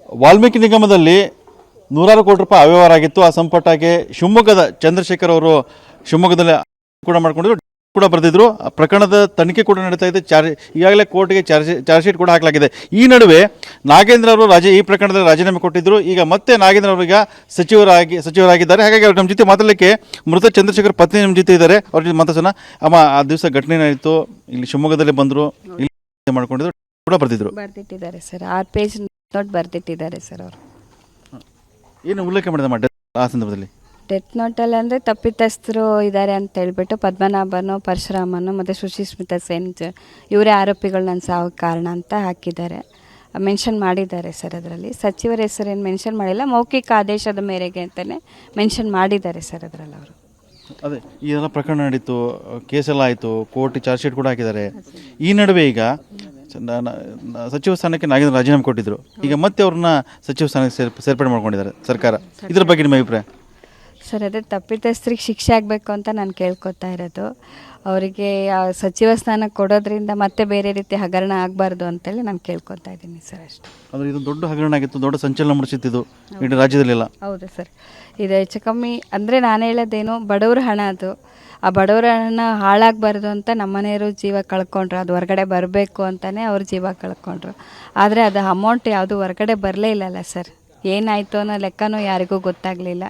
ವಾಲ್ಮೀಕಿ ನಿಗಮದಲ್ಲಿ ನೂರಾರು ಕೋಟಿ ರೂಪಾಯಿ ಅವ್ಯವಹಾರ ಆಗಿತ್ತು. ಆ ಸಂಪುಟಕ್ಕೆ ಶಿವಮೊಗ್ಗದ ಚಂದ್ರಶೇಖರ್ ಅವರು ಶಿವಮೊಗ್ಗದಲ್ಲಿ ಕೂಡ ಮಾಡ್ಕೊಂಡಿದ್ರು, ಕೂಡ ಬರೆದಿದ್ರು. ಪ್ರಕರಣದ ತನಿಖೆ ಕೂಡ ನಡೀತಾ ಇದೆ. ಈಗಾಗಲೇ ಕೋರ್ಟ್ಗೆ ಚಾರ್ಜ್ ಶೀಟ್ ಕೂಡ ಹಾಕಲಾಗಿದೆ. ಈ ನಡುವೆ ನಾಗೇಂದ್ರ ಅವರು ಈ ಪ್ರಕರಣದಲ್ಲಿ ರಾಜೀನಾಮೆ ಕೊಟ್ಟಿದ್ದರು. ಈಗ ಮತ್ತೆ ನಾಗೇಂದ್ರ ಅವರೀಗ ಸಚಿವರಾಗಿದ್ದಾರೆ. ಹಾಗಾಗಿ ಅವ್ರು ನಮ್ಮ ಜೊತೆ ಮಾತಾಡಲಿಕ್ಕೆ ಮೃತ ಚಂದ್ರಶೇಖರ್ ಪತ್ನಿ ನಮ್ಮ ಜೊತೆ ಇದ್ದಾರೆ. ಅವ್ರ ಜೊತೆ ಮಾತಾಡ್ಸೋಣ. ಅಮ್ಮ, ಆ ದಿವಸ ಘಟನೆ ಏನಾಯಿತು? ಇಲ್ಲಿ ಶಿವಮೊಗ್ಗದಲ್ಲಿ ಬಂದರು, ಇಲ್ಲಿ ಮಾಡ್ಕೊಂಡಿದ್ರು, ಕೂಡ ಬರ್ದಿಟ್ಟಿದ್ದಾರೆ ಸರ್. 6 ಪೇಜ್ ನೋಟ್ ಬರ್ದಿಟ್ಟಿದ್ದಾರೆ ಸರ್. ಅವರು ಏನು ಉಲ್ಲೇಖ ಮಾಡಿದ ಆ ಸಂದರ್ಭದಲ್ಲಿ? ಡೆತ್ ನೋಟಲ್ಲಿ ಅಂದರೆ ತಪ್ಪಿತಸ್ಥರು ಇದ್ದಾರೆ ಅಂತ ಹೇಳ್ಬಿಟ್ಟು ಪದ್ಮನಾಭನು, ಪರಶುರಾಮನು ಮತ್ತು ಸುಶೀಸ್ಮಿತಾ ಸೇನ್ ಇವರೇ ಆರೋಪಿಗಳು ನನ್ನ ಸಾವಿಗೆ ಕಾರಣ ಅಂತ ಹಾಕಿದ್ದಾರೆ, ಮೆನ್ಷನ್ ಮಾಡಿದ್ದಾರೆ ಸರ್. ಅದರಲ್ಲಿ ಸಚಿವರ ಹೆಸರೇನು ಮೆನ್ಷನ್ ಮಾಡಿಲ್ಲ, ಮೌಖಿಕ ಆದೇಶದ ಮೇರೆಗೆ ಅಂತಲೇ ಮೆನ್ಷನ್ ಮಾಡಿದ್ದಾರೆ ಸರ್ ಅದರಲ್ಲಿ ಅವರು. ಅದೇ ಇದೆಲ್ಲ ಪ್ರಕರಣ ನಡೀತು, ಕೇಸೆಲ್ಲ ಆಯಿತು, ಕೋರ್ಟ್ ಚಾರ್ಜ್ ಶೀಟ್ ಕೂಡ ಹಾಕಿದ್ದಾರೆ. ಈ ನಡುವೆ ಈಗ ಸಚಿವ ಸ್ಥಾನಕ್ಕೆ ನಾಗೇಂದ್ರ ರಾಜೀನಾಮೆ ಕೊಟ್ಟಿದ್ರು. ಈಗ ಮತ್ತೆ ಅವ್ರನ್ನ ಸಚಿವ ಸ್ಥಾನಕ್ಕೆ ಸೇರ್ಪಡೆ ಮಾಡ್ಕೊಂಡಿದ್ದಾರೆ ಸರ್ಕಾರ. ಇದ್ರ ಬಗ್ಗೆ ನಿಮ್ಮ ಅಭಿಪ್ರಾಯ? ಸರ್, ಅದೇ ತಪ್ಪಿತಸ್ಥರಿಗೆ ಶಿಕ್ಷೆ ಆಗಬೇಕು ಅಂತ ನಾನು ಕೇಳ್ಕೊತಾ ಇರೋದು. ಅವರಿಗೆ ಸಚಿವ ಸ್ಥಾನ ಕೊಡೋದ್ರಿಂದ ಮತ್ತೆ ಬೇರೆ ರೀತಿ ಹಗರಣ ಆಗಬಾರ್ದು ಅಂತೇಳಿ ನಾನು ಕೇಳ್ಕೊತಾ ಇದ್ದೀನಿ ಸರ್, ಅಷ್ಟೇ. ಅಂದರೆ ಇದು ದೊಡ್ಡ ಹಗರಣ ಆಗಿತ್ತು, ದೊಡ್ಡ ಸಂಚಲನ ಮೂಡಿಸಿತ್ತು ಇಡೀ ರಾಜ್ಯದಲ್ಲೆಲ್ಲ. ಹೌದು ಸರ್, ಇದು ಹೆಚ್ಚು ಕಮ್ಮಿ ಅಂದರೆ ನಾನು ಹೇಳೋದೇನು, ಬಡವ್ರ ಹಣ ಅದು. ಆ ಬಡವರ ಹಣ ಹಾಳಾಗಬಾರ್ದು ಅಂತ ನಮ್ಮನೆಯವರು ಜೀವ ಕಳ್ಕೊಂಡ್ರು. ಅದು ಹೊರಗಡೆ ಬರಬೇಕು ಅಂತಲೇ ಅವ್ರ ಜೀವ ಕಳ್ಕೊಂಡ್ರು. ಆದರೆ ಅದು ಅಮೌಂಟ್ ಯಾವುದು ಹೊರಗಡೆ ಬರಲೇ ಇಲ್ಲಲ್ಲ ಸರ್. ಏನಾಯಿತು ಅನ್ನೋ ಲೆಕ್ಕನೂ ಯಾರಿಗೂ ಗೊತ್ತಾಗಲಿಲ್ಲ.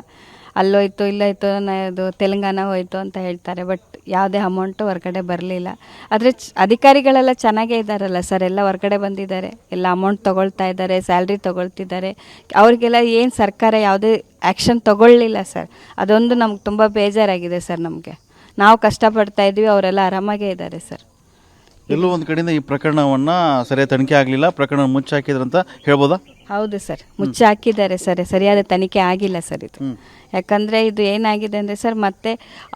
ಅಲ್ಲೋಯ್ತು ಇಲ್ಲೋಯ್ತು, ಅದು ತೆಲಂಗಾಣ ಹೋಯ್ತು ಅಂತ ಹೇಳ್ತಾರೆ, ಬಟ್ ಯಾವುದೇ ಅಮೌಂಟು ಹೊರಗಡೆ ಬರಲಿಲ್ಲ. ಆದರೆ ಅಧಿಕಾರಿಗಳೆಲ್ಲ ಚೆನ್ನಾಗೇ ಇದ್ದಾರಲ್ಲ ಸರ್, ಎಲ್ಲ ಹೊರಗಡೆ ಬಂದಿದ್ದಾರೆ, ಎಲ್ಲ ಅಮೌಂಟ್ ತೊಗೊಳ್ತಾ ಇದ್ದಾರೆ, ಸ್ಯಾಲ್ರಿ ತೊಗೊಳ್ತಿದ್ದಾರೆ. ಅವ್ರಿಗೆಲ್ಲ ಏನು ಸರ್ಕಾರ ಯಾವುದೇ ಆ್ಯಕ್ಷನ್ ತೊಗೊಳ್ಳಿಲ್ಲ ಸರ್. ಅದೊಂದು ನಮ್ಗೆ ತುಂಬ ಬೇಜಾರಾಗಿದೆ ಸರ್. ನಮಗೆ ನಾವು ಕಷ್ಟಪಡ್ತಾ ಇದ್ವಿ, ಅವರೆಲ್ಲ ಆರಾಮಾಗೇ ಇದ್ದಾರೆ ಸರ್. ಎಲ್ಲೋ ಒಂದು ಕಡೆಯಿಂದ ಈ ಪ್ರಕರಣವನ್ನು ಸರಿಯಾದ ತನಿಖೆ ಆಗಲಿಲ್ಲ, ಪ್ರಕರಣ ಮುಚ್ಚಾಕಿದ್ರು ಅಂತ ಹೇಳ್ಬೋದಾ? ಹೌದು ಸರ್, ಮುಚ್ಚಿ ಹಾಕಿದ್ದಾರೆ ಸರ್. ಸರಿಯಾದ ತನಿಖೆ ಆಗಿಲ್ಲ ಸರ್ ಇದು. ಯಾಕಂದರೆ ಇದು ಏನಾಗಿದೆ ಅಂದರೆ ಸರ್, ಮತ್ತೆ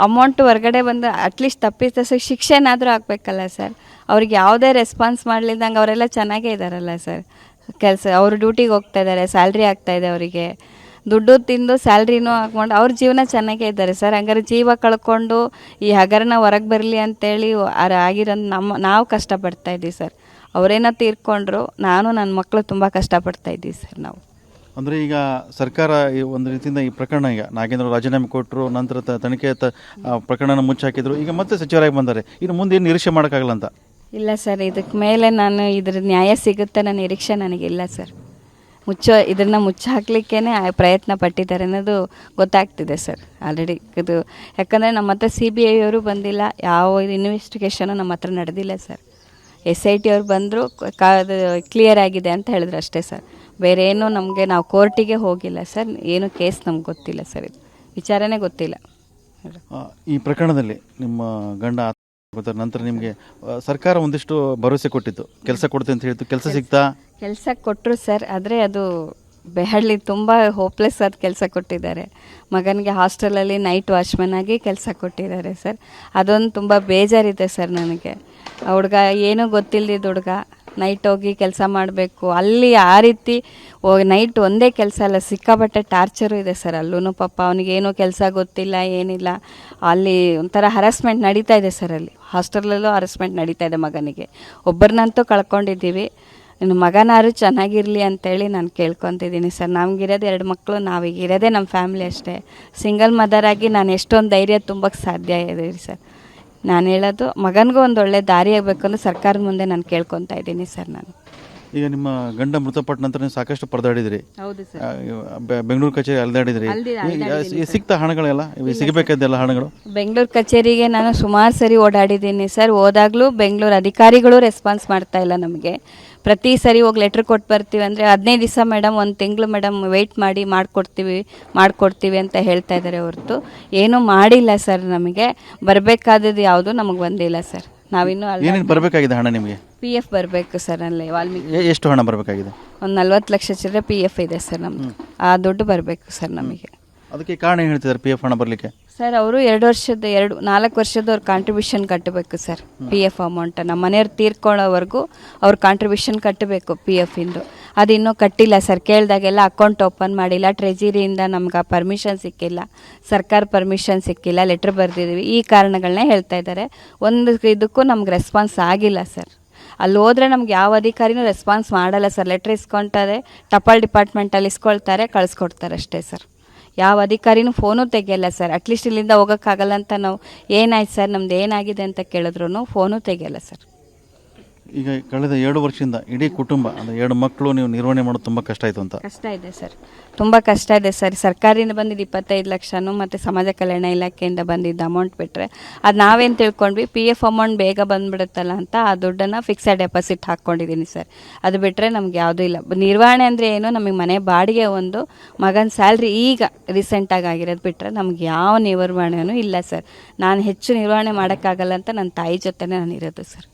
ಅಮೌಂಟ್ ಹೊರಗಡೆ ಬಂದು ಅಟ್ಲೀಸ್ಟ್ ತಪ್ಪಿದ ಶಿಕ್ಷೆನಾದರೂ ಆಗಬೇಕಲ್ಲ ಸರ್. ಅವ್ರಿಗೆ ಯಾವುದೇ ರೆಸ್ಪಾನ್ಸ್ ಮಾಡಲಿದ್ದಂಗೆ ಅವರೆಲ್ಲ ಚೆನ್ನಾಗೇ ಇದ್ದಾರಲ್ಲ ಸರ್. ಕೆಲಸ ಅವರು ಡ್ಯೂಟಿಗೆ ಹೋಗ್ತಾ ಇದ್ದಾರೆ, ಸ್ಯಾಲ್ರಿ ಆಗ್ತಾಯಿದೆ ಅವರಿಗೆ, ದುಡ್ಡು ತಿಂದು ಸ್ಯಾಲ್ರಿನೂ ಹಾಕ್ಕೊಂಡು ಅವ್ರ ಜೀವನ ಚೆನ್ನಾಗೇ ಇದ್ದಾರೆ ಸರ್. ಹಂಗಾರೆ ಜೀವ ಕಳ್ಕೊಂಡು ಈ ಹಗರಣ ಹೊರಗೆ ಬರಲಿ ಅಂತೇಳಿ ಆಗಿರೋ ನಾವು ಕಷ್ಟಪಡ್ತಾ ಇದ್ದೀವಿ ಸರ್. ಅವರೇನೋ ತೀರ್ಕೊಂಡ್ರು, ನಾನು ನನ್ನ ಮಕ್ಕಳು ತುಂಬ ಕಷ್ಟಪಡ್ತಾ ಇದ್ದೀವಿ ಸರ್ ನಾವು. ಅಂದರೆ ಈಗ ಸರ್ಕಾರ ಒಂದು ರೀತಿಯಿಂದ ಈ ಪ್ರಕರಣ, ಈಗ ನಾಗೇಂದ್ರ ರಾಜೀನಾಮೆ ಕೊಟ್ಟರು, ನಂತರ ತನಿಖೆ ಪ್ರಕರಣನ ಮುಚ್ಚಾಕಿದ್ರು, ಈಗ ಮತ್ತೆ ಸಚಿವರಾಗಿ ಬಂದ್ದಾರೆ. ಇನ್ನು ಮುಂದೆ ಏನು ನಿರೀಕ್ಷೆ ಮಾಡೋಕ್ಕಾಗಲ್ಲ ಅಂತ? ಇಲ್ಲ ಸರ್, ಇದಕ್ಕೆ ಮೇಲೆ ನಾನು ಇದ್ರ ನ್ಯಾಯ ಸಿಗುತ್ತೆ ಅನ್ನೋ ನಿರೀಕ್ಷೆ ನನಗಿಲ್ಲ ಸರ್. ಇದನ್ನು ಮುಚ್ಚ ಹಾಕಲಿಕ್ಕೇ ಪ್ರಯತ್ನ ಪಟ್ಟಿದ್ದಾರೆ ಅನ್ನೋದು ಗೊತ್ತಾಗ್ತಿದೆ ಸರ್ ಆಲ್ರೆಡಿ. ಇದು ಯಾಕಂದರೆ ನಮ್ಮ ಹತ್ರ CBI ಅವರು ಬಂದಿಲ್ಲ, ಯಾವ ಇನ್ವೆಸ್ಟಿಗೇಷನು ನಮ್ಮ ಹತ್ರ ನಡೆದಿಲ್ಲ ಸರ್. SIT ಅವ್ರು ಬಂದರು, ಕ್ಲಿಯರ್ ಆಗಿದೆ ಅಂತ ಹೇಳಿದ್ರು ಅಷ್ಟೇ ಸರ್. ಬೇರೆ ಏನು ನಮಗೆ, ನಾವು ಕೋರ್ಟಿಗೆ ಹೋಗಿಲ್ಲ ಸರ್, ಏನು ಕೇಸ್ ನಮ್ಗೆ ಗೊತ್ತಿಲ್ಲ ಸರ್, ಇದು ವಿಚಾರನೇ ಗೊತ್ತಿಲ್ಲ. ಈ ಪ್ರಕರಣದಲ್ಲಿ ನಿಮ್ಮ ಗಂಡ ಗೊತ್ತಾದ ನಂತರ ನಿಮಗೆ ಸರ್ಕಾರ ಒಂದಿಷ್ಟು ಭರವಸೆ ಕೊಟ್ಟಿತ್ತು, ಕೆಲಸ ಕೊಡ್ತೀನಿ ಅಂತ ಹೇಳ್ತು. ಕೆಲಸ ಸಿಗ್ತಾ? ಕೆಲಸ ಕೊಟ್ಟರು ಸರ್, ಆದರೆ ಅದು ಬೆಹಳ್ಳಿ ತುಂಬ ಹೋಪ್ಲೆಸ್ ಆದ ಕೆಲಸ ಕೊಟ್ಟಿದ್ದಾರೆ. ಮಗನಿಗೆ ಹಾಸ್ಟೆಲಲ್ಲಿ ನೈಟ್ ವಾಚ್ಮನ್ ಆಗಿ ಕೆಲಸ ಕೊಟ್ಟಿದ್ದಾರೆ ಸರ್. ಅದೊಂದು ತುಂಬ ಬೇಜಾರಿದೆ ಸರ್ ನನಗೆ. ಆ ಹುಡುಗ ಏನೂ ಗೊತ್ತಿಲ್ಲದಿದ್ದ ಹುಡುಗ ನೈಟ್ ಹೋಗಿ ಕೆಲಸ ಮಾಡಬೇಕು ಅಲ್ಲಿ. ಆ ರೀತಿ ನೈಟ್ ಒಂದೇ ಕೆಲಸ ಅಲ್ಲ, ಸಿಕ್ಕಾಪಟ್ಟೆ ಟಾರ್ಚರು ಇದೆ ಸರ್ ಅಲ್ಲೂ. ಪಾಪ ಅವನಿಗೇನೂ ಕೆಲಸ ಗೊತ್ತಿಲ್ಲ, ಏನಿಲ್ಲ. ಅಲ್ಲಿ ಒಂಥರ ಹರಾಸ್ಮೆಂಟ್ ನಡೀತಾ ಇದೆ ಸರ್. ಅಲ್ಲಿ ಹಾಸ್ಟೆಲಲ್ಲೂ ಹರಾಸ್ಮೆಂಟ್ ನಡೀತಾ ಇದೆ ಮಗನಿಗೆ. ಒಬ್ಬರನ್ನಂತೂ ಕಳ್ಕೊಂಡಿದ್ದೀವಿ. ಇನ್ನು ಮಗನಾರು ಚೆನ್ನಾಗಿರಲಿ ಅಂತೇಳಿ ನಾನು ಕೇಳ್ಕೊತಿದ್ದೀನಿ ಸರ್. ನಮಗಿರೋದು 2 ಮಕ್ಕಳು, ನಾವೀಗಿರೋದೇ ನಮ್ಮ ಫ್ಯಾಮಿಲಿ ಅಷ್ಟೇ. ಸಿಂಗಲ್ ಮದರ್ ಆಗಿ ನಾನು ಎಷ್ಟೊಂದು ಧೈರ್ಯ ತುಂಬಕ್ಕೆ ಸಾಧ್ಯ ಇದೆ ಸರ್. ನಾನು ಹೇಳೋದು, ಮಗನಿಗೂ ಒಂದು ಒಳ್ಳೆ ದಾರಿ ಆಗಬೇಕು ಅಂತ ಸರ್ಕಾರದ ಮುಂದೆ ನಾನು ಕೇಳ್ಕೊತಾ ಇದ್ದೀನಿ ಸರ್. ನಾನು ಈಗ ನಿಮ್ಮ ಗಂಡ ಮೃತಪಟ್ಟ ನಂತರ ನೀವು ಸಾಕಷ್ಟು ಪರದಾಡಿದ್ರಿ. ಹೌದು ಸರ್, ಬೆಂಗಳೂರು ಕಚೇರಿ ಅಲ್ದಾಡಿದ್ರಿ. ಸಿಗ್ತಾ ಹಣಗಳೆಲ್ಲ ಸಿಗಬೇಕಾದ್ದೆಲ್ಲ ಹಣಗಳು? ಬೆಂಗಳೂರು ಕಚೇರಿಗೆ ನಾನು ಸುಮಾರು ಸರಿ ಓಡಾಡಿದ್ದೀನಿ ಸರ್. ಹೋದಾಗಲೂ ಬೆಂಗಳೂರು ಅಧಿಕಾರಿಗಳು ರೆಸ್ಪಾನ್ಸ್ ಮಾಡ್ತಾ ಇಲ್ಲ ನಮಗೆ. ಪ್ರತಿ ಸರಿ ಹೋಗಿ ಲೆಟ್ರ್ ಕೊಟ್ಟು ಬರ್ತೀವಿ ಅಂದರೆ 15 ದಿವಸ ಮೇಡಮ್, 1 ತಿಂಗಳು ಮೇಡಮ್, ವೆಯ್ಟ್ ಮಾಡಿ ಮಾಡಿಕೊಡ್ತೀವಿ ಅಂತ ಹೇಳ್ತಾ ಇದ್ದಾರೆ ಹೊರತು ಏನೂ ಮಾಡಿಲ್ಲ ಸರ್. ನಮಗೆ ಬರಬೇಕಾದದ್ದು ಯಾವುದು ನಮಗೆ ಬಂದಿಲ್ಲ ಸರ್. ನಾವಿನ್ನೂ ಏನೇನು ಬರಬೇಕಾಗಿದೆ ಹಣ ನಿಮಗೆ? PF ಬರಬೇಕು ಸರ್. ಅಲ್ಲಿ ವಾಲ್ಮೀಕಿ ಎಷ್ಟು ಹಣ ಬರಬೇಕಾಗಿದೆ? ಒಂದು 40 ಲಕ್ಷ ಚಿಲ್ಲರೆ PF ಇದೆ ಸರ್ ನಮ್ಮದು. ಆ ದುಡ್ಡು ಬರಬೇಕು ಸರ್ ನಮಗೆ. ಅದಕ್ಕೆ ಕಾರಣ ಏನು ಹೇಳ್ತಿದ್ದಾರೆ PF ಹಣ ಬರಲಿಕ್ಕೆ? ಸರ್, ಅವರು 4 ವರ್ಷದ ಅವ್ರು ಕಾಂಟ್ರಿಬ್ಯೂಷನ್ ಕಟ್ಟಬೇಕು ಸರ್. PF ಅಮೌಂಟ್ ನಮ್ಮ ಮನೆಯವ್ರು ತೀರ್ಕೊಳ್ಳೋವರೆಗೂ ಅವ್ರು ಕಾಂಟ್ರಿಬ್ಯೂಷನ್ ಕಟ್ಟಬೇಕು PF ಇಂದು. ಅದು ಇನ್ನೂ ಕಟ್ಟಿಲ್ಲ ಸರ್. ಕೇಳಿದಾಗೆಲ್ಲ ಅಕೌಂಟ್ ಓಪನ್ ಮಾಡಿಲ್ಲ, ಟ್ರೆಜರಿಯಿಂದ ನಮ್ಗೆ ಪರ್ಮಿಷನ್ ಸಿಕ್ಕಿಲ್ಲ, ಸರ್ಕಾರ ಪರ್ಮಿಷನ್ ಸಿಕ್ಕಿಲ್ಲ, ಲೆಟ್ರ್ ಬರೆದಿದ್ದೀವಿ, ಈ ಕಾರಣಗಳನ್ನೇ ಹೇಳ್ತಾ ಇದ್ದಾರೆ. ಒಂದು ಇದಕ್ಕೂ ನಮ್ಗೆ ರೆಸ್ಪಾನ್ಸ್ ಆಗಿಲ್ಲ ಸರ್. ಅಲ್ಲಿ ಹೋದರೆ ನಮ್ಗೆ ಯಾವ ಅಧಿಕಾರಿನೂ ರೆಸ್ಪಾನ್ಸ್ ಮಾಡಲ್ಲ ಸರ್. ಲೆಟ್ರ್ ಇಸ್ಕೊಳ್ತಾರೆ, ಟಪಾಲ್ ಡಿಪಾರ್ಟ್ಮೆಂಟಲ್ಲಿ ಇಸ್ಕೊಳ್ತಾರೆ, ಕಳಿಸ್ಕೊಡ್ತಾರೆ ಅಷ್ಟೇ ಸರ್. ಯಾವ ಅಧಿಕಾರಿನೂ ಫೋನು ತೆಗಿಯಲ್ಲ ಸರ್. ಅಟ್ಲೀಸ್ಟ್ ಇಲ್ಲಿಂದ ಹೋಗೋಕ್ಕಾಗಲ್ಲ ಅಂತ ನಾವು ಏನಾಯ್ತು ಸರ್ ನಮ್ದು ಏನಾಗಿದೆ ಅಂತ ಕೇಳಿದ್ರು ಫೋನು ತೆಗಿಯಲ್ಲ ಸರ್. ಈಗ ಕಳೆದ 2 ವರ್ಷದಿಂದ ಇಡೀ ಕುಟುಂಬ ಅಂದರೆ 2 ಮಕ್ಕಳು ನೀವು ನಿರ್ವಹಣೆ ಮಾಡೋದು ತುಂಬ ಕಷ್ಟ ಆಯಿತು ಅಂತ. ಕಷ್ಟ ಇದೆ ಸರ್, ತುಂಬ ಕಷ್ಟ ಇದೆ ಸರ್. ಸರ್ಕಾರದಿಂದ ಬಂದಿದ್ದು 25 ಲಕ್ಷನೂ ಮತ್ತು ಸಮಾಜ ಕಲ್ಯಾಣ ಇಲಾಖೆಯಿಂದ ಬಂದಿದ್ದ ಅಮೌಂಟ್ ಬಿಟ್ಟರೆ ಅದು ನಾವೇನು ತಿಳ್ಕೊಂಡ್ವಿ, PF ಅಮೌಂಟ್ ಬೇಗ ಬಂದುಬಿಡುತ್ತಲ್ಲ ಅಂತ ಆ ದುಡ್ಡನ್ನು ಫಿಕ್ಸೆಡ್ ಡೆಪಾಸಿಟ್ ಹಾಕ್ಕೊಂಡಿದ್ದೀನಿ ಸರ್. ಅದು ಬಿಟ್ಟರೆ ನಮ್ಗೆ ಯಾವುದೂ ಇಲ್ಲ. ನಿರ್ವಹಣೆ ಅಂದರೆ ಏನು, ನಮಗೆ ಮನೆ ಬಾಡಿಗೆ ಒಂದು, ಮಗನ ಸ್ಯಾಲ್ರಿ ಈಗ ರೀಸೆಂಟಾಗಿ ಆಗಿರೋದು ಬಿಟ್ಟರೆ ನಮ್ಗೆ ಯಾವ ನಿರ್ವಹಣೆಯೂ ಇಲ್ಲ ಸರ್. ನಾನು ಹೆಚ್ಚು ನಿರ್ವಹಣೆ ಮಾಡೋಕ್ಕಾಗಲ್ಲ ಅಂತ ನನ್ನ ತಾಯಿ ಜೊತೆನೇ ನಾನು ಇರೋದು ಸರ್.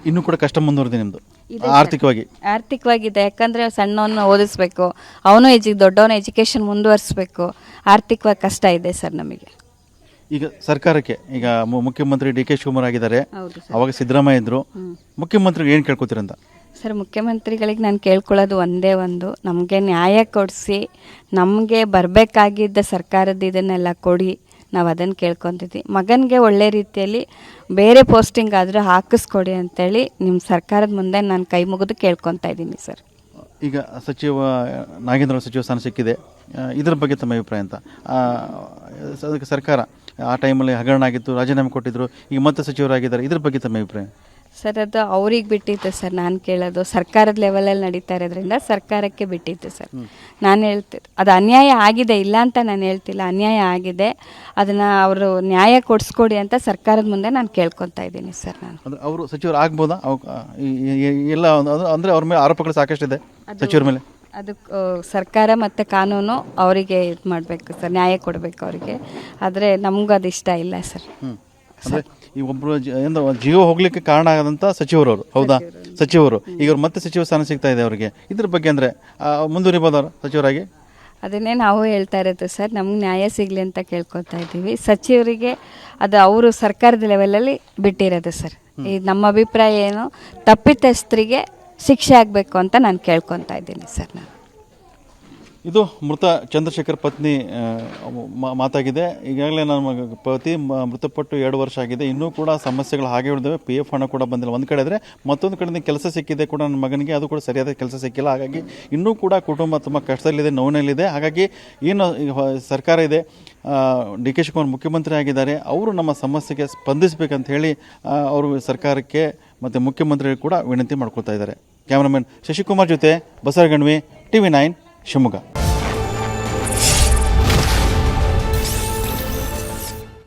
ಇನ್ನೂ ಕೂಡ ಕಷ್ಟ ಮುಂದುವರೆದಿದೆ ನಿಮ್ಮದು ಆರ್ಥಿಕವಾಗಿದೆ. ಯಾಕಂದರೆ ಸಣ್ಣವನ್ನ ಓದಿಸ್ಬೇಕು, ಅವನು ದೊಡ್ಡವನ ಎಜುಕೇಷನ್ ಮುಂದುವರಿಸ್ಬೇಕು. ಆರ್ಥಿಕವಾಗಿ ಕಷ್ಟ ಇದೆ ಸರ್ ನಮಗೆ. ಈಗ ಸರ್ಕಾರಕ್ಕೆ ಈಗ ಮುಖ್ಯಮಂತ್ರಿ DK ಶಿವಕುಮಾರ್ ಆಗಿದ್ದಾರೆ, ಹೌದು ಸರ್. ಅವಾಗ ಸಿದ್ದರಾಮಯ್ಯ ಇದ್ರು. ಮುಖ್ಯಮಂತ್ರಿಗೆ ಏನು ಕೇಳ್ಕೊತೀರಂತ? ಸರ್, ಮುಖ್ಯಮಂತ್ರಿಗಳಿಗೆ ನಾನು ಕೇಳ್ಕೊಳ್ಳೋದು ಒಂದೇ ಒಂದು, ನಮಗೆ ನ್ಯಾಯ ಕೊಡಿಸಿ, ನಮಗೆ ಬರಬೇಕಾಗಿದ್ದ ಸರ್ಕಾರದ ಇದನ್ನೆಲ್ಲ ಕೊಡಿ. ನಾವು ಅದನ್ನು ಕೇಳ್ಕೊತಿದ್ವಿ. ಮಗನಿಗೆ ಒಳ್ಳೆ ರೀತಿಯಲ್ಲಿ ಬೇರೆ ಪೋಸ್ಟಿಂಗ್ ಆದರೂ ಹಾಕಿಸ್ಕೊಡಿ ಅಂತೇಳಿ ನಿಮ್ಮ ಸರ್ಕಾರದ ಮುಂದೆ ನಾನು ಕೈ ಮುಗಿದು ಕೇಳ್ಕೊತಾ ಇದ್ದೀನಿ ಸರ್. ಈಗ ನಾಗೇಂದ್ರ ಸಚಿವ ಸ್ಥಾನ ಸಿಕ್ಕಿದೆ, ಇದರ ಬಗ್ಗೆ ತಮ್ಮ ಅಭಿಪ್ರಾಯ ಅಂತ? ಅದಕ್ಕೆ ಸರ್ಕಾರ ಆ ಟೈಮಲ್ಲಿ ಹಗರಣ ಆಗಿತ್ತು, ರಾಜೀನಾಮೆ ಕೊಟ್ಟಿದ್ರು, ಈಗ ಮತ್ತೆ ಸಚಿವರಾಗಿದ್ದಾರೆ, ಇದ್ರ ಬಗ್ಗೆ ತಮ್ಮ ಅಭಿಪ್ರಾಯ? ಸರ್, ಅದು ಅವ್ರಿಗೆ ಬಿಟ್ಟಿತ್ತು ಸರ್. ನಾನು ಕೇಳೋದು ಸರ್ಕಾರದ ಲೆವೆಲಲ್ಲಿ ನಡೀತಾ ಇರೋದ್ರಿಂದ ಸರ್ಕಾರಕ್ಕೆ ಬಿಟ್ಟಿತ್ತು ಸರ್. ನಾನು ಹೇಳ್ತಿದ್ದೆ ಅದು ಅನ್ಯಾಯ ಆಗಿದೆ, ಇಲ್ಲ ಅಂತ ನಾನು ಹೇಳ್ತಿಲ್ಲ, ಅನ್ಯಾಯ ಆಗಿದೆ. ಅದನ್ನು ಅವರು ನ್ಯಾಯ ಕೊಡಿಸ್ಕೊಡಿ ಅಂತ ಸರ್ಕಾರದ ಮುಂದೆ ನಾನು ಕೇಳ್ಕೊತಾ ಇದ್ದೀನಿ ಸರ್. ನಾನು ಅಂದರೆ ಅವರು ಸಚಿವರು ಆಗ್ಬೋದಾ? ಎಲ್ಲ ಅಂದರೆ ಅವ್ರ ಮೇಲೆ ಆರೋಪಗಳು ಸಾಕಷ್ಟಿದೆ ಸಚಿವರ ಮೇಲೆ. ಅದು ಸರ್ಕಾರ ಮತ್ತು ಕಾನೂನು ಅವರಿಗೆ ಇದು ಮಾಡಬೇಕು ಸರ್, ನ್ಯಾಯ ಕೊಡಬೇಕು ಅವರಿಗೆ. ಆದರೆ ನಮಗೂ ಅದು ಇಷ್ಟ ಇಲ್ಲ ಸರ್. ಅಂದರೆ ಈ ಒಬ್ಬರು ಜೀವ ಹೋಗ್ಲಿಕ್ಕೆ ಕಾರಣ ಆದಂಥ ಸಚಿವರವರು, ಹೌದಾ? ಸಚಿವರು ಈಗ ಅವ್ರು ಮತ್ತೆ ಸಚಿವ ಸ್ಥಾನ ಸಿಗ್ತಾ ಇದೆ ಅವರಿಗೆ, ಇದ್ರ ಬಗ್ಗೆ ಅಂದರೆ ಮುಂದುವರಿಬೋದವ್ರು ಸಚಿವರಾಗಿ? ಅದನ್ನೇ ನಾವು ಹೇಳ್ತಾ ಇರೋದು ಸರ್, ನಮ್ಗೆ ನ್ಯಾಯ ಸಿಗಲಿ ಅಂತ ಕೇಳ್ಕೊತಾ ಇದ್ದೀವಿ. ಸಚಿವರಿಗೆ ಅದು ಅವರು ಸರ್ಕಾರದ ಲೆವೆಲಲ್ಲಿ ಬಿಟ್ಟಿರೋದು ಸರ್. ಈ ನಮ್ಮ ಅಭಿಪ್ರಾಯ ಏನು, ತಪ್ಪಿತಸ್ಥರಿಗೆ ಶಿಕ್ಷೆ ಆಗಬೇಕು ಅಂತ ನಾನು ಕೇಳ್ಕೊತಾ ಇದ್ದೀನಿ ಸರ್. ನಾನು ಇದು ಮೃತ ಚಂದ್ರಶೇಖರ್ ಪತ್ನಿ ಮಾತಾಗಿದೆ. ಈಗಾಗಲೇ ನನ್ನ ಪತಿ ಮೃತಪಟ್ಟು 2 ವರ್ಷ ಆಗಿದೆ, ಇನ್ನೂ ಕೂಡ ಸಮಸ್ಯೆಗಳು ಹಾಗೆ ಉಳಿದವೆ. PF ಹಣ ಕೂಡ ಬಂದಿಲ್ಲ ಒಂದು ಕಡೆ, ಆದರೆ ಮತ್ತೊಂದು ಕಡೆ ಕೆಲಸ ಸಿಕ್ಕಿದೆ ಕೂಡ ನನ್ನ ಮಗನಿಗೆ, ಅದು ಕೂಡ ಸರಿಯಾದ ಕೆಲಸ ಸಿಕ್ಕಿಲ್ಲ. ಹಾಗಾಗಿ ಇನ್ನೂ ಕೂಡ ಕುಟುಂಬ ತುಂಬ ಕಷ್ಟದಲ್ಲಿದೆ, ನೋವಿನಲ್ಲಿದೆ. ಹಾಗಾಗಿ ಏನು ಸರ್ಕಾರ ಇದೆ, DK ಶಿವಕುಮಾರ್ ಮುಖ್ಯಮಂತ್ರಿ ಆಗಿದ್ದಾರೆ, ಅವರು ನಮ್ಮ ಸಮಸ್ಯೆಗೆ ಸ್ಪಂದಿಸಬೇಕಂತ ಹೇಳಿ ಅವರು ಸರ್ಕಾರಕ್ಕೆ ಮತ್ತು ಮುಖ್ಯಮಂತ್ರಿಗಳು ಕೂಡ ವಿನಂತಿ ಮಾಡ್ಕೊತಾ ಇದ್ದಾರೆ. ಕ್ಯಾಮ್ರಾಮನ್ ಶಶಿಕುಮಾರ್ ಜೊತೆ ಬಸವಗಣ್ವಿ, TV9 ಶಿವಮೊಗ್ಗ.